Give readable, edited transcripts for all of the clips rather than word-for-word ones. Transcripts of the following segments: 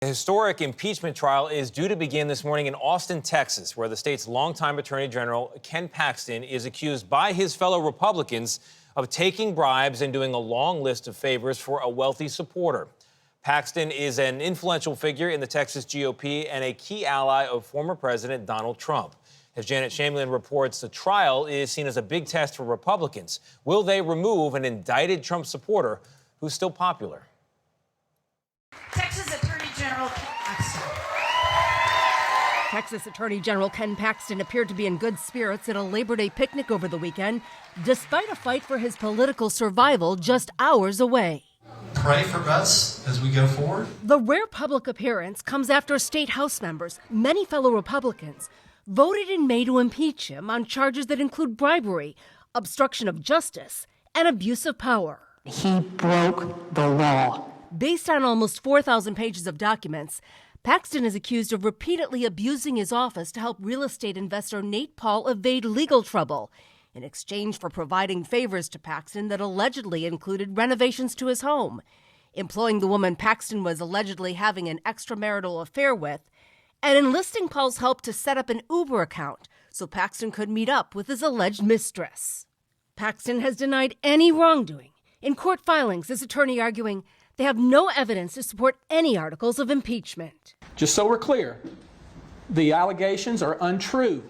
A historic impeachment trial is due to begin this morning in Austin, Texas, where the state's longtime Attorney General Ken Paxton is accused by his fellow Republicans of taking bribes and doing a long list of favors for a wealthy supporter. Paxton is an influential figure in the Texas GOP and a key ally of former President Donald Trump. As Janet Shamlian reports, the trial is seen as a big test for Republicans. Will they remove an indicted Trump supporter who's still popular? Texas Attorney General Ken Paxton. Texas Attorney General Ken Paxton appeared to be in good spirits at a Labor Day picnic over the weekend, despite a fight for his political survival just hours away. Pray for us as we go forward. The rare public appearance comes after state House members, many fellow Republicans, voted in May to impeach him on charges that include bribery, obstruction of justice, and abuse of power. He broke the law. Based on almost 4,000 pages of documents, Paxton is accused of repeatedly abusing his office to help real estate investor Nate Paul evade legal trouble in exchange for providing favors to Paxton that allegedly included renovations to his home, employing the woman Paxton was allegedly having an extramarital affair with, and enlisting Paul's help to set up an Uber account so Paxton could meet up with his alleged mistress. Paxton has denied any wrongdoing. In court filings, his attorney arguing they have no evidence to support any articles of impeachment. Just so we're clear, the allegations are untrue.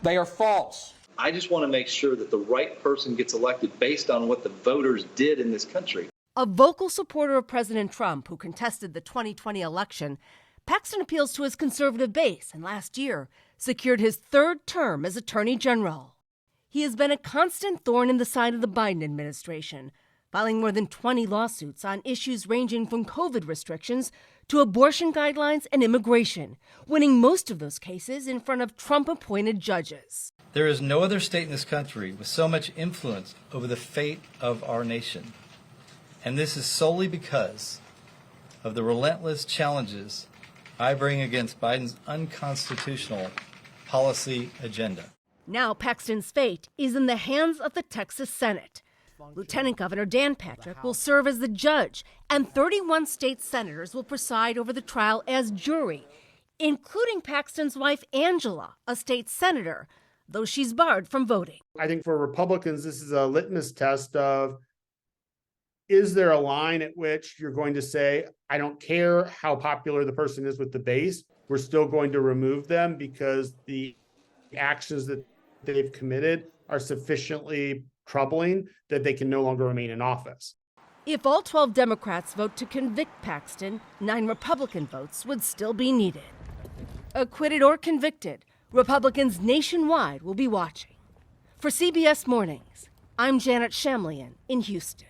They are false. I just want to make sure that the right person gets elected based on what the voters did in this country. A vocal supporter of President Trump who contested the 2020 election, Paxton appeals to his conservative base and last year secured his third term as Attorney General. He has been a constant thorn in the side of the Biden administration, filing more than 20 lawsuits on issues ranging from COVID restrictions to abortion guidelines and immigration, winning most of those cases in front of Trump-appointed judges. There is no other state in this country with so much influence over the fate of our nation. And this is solely because of the relentless challenges I bring against Biden's unconstitutional policy agenda. Now Paxton's fate is in the hands of the Texas Senate. Lieutenant Governor Dan Patrick will serve as the judge, and 31 state senators will preside over the trial as jury, including Paxton's wife, Angela, a state senator, though she's barred from voting. I think for Republicans, this is a litmus test of, is there a line at which you're going to say, I don't care how popular the person is with the base, we're still going to remove them because the actions that they've committed are sufficiently troubling that they can no longer remain in office. If all 12 Democrats vote to convict Paxton, 9 Republican votes would still be needed. Acquitted or convicted, Republicans nationwide will be watching. For CBS Mornings, I'm Janet Shamlian in Houston.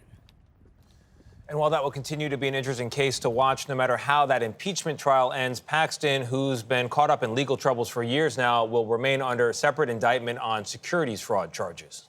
And while that will continue to be an interesting case to watch, no matter how that impeachment trial ends, Paxton, who's been caught up in legal troubles for years now, will remain under separate indictment on securities fraud charges.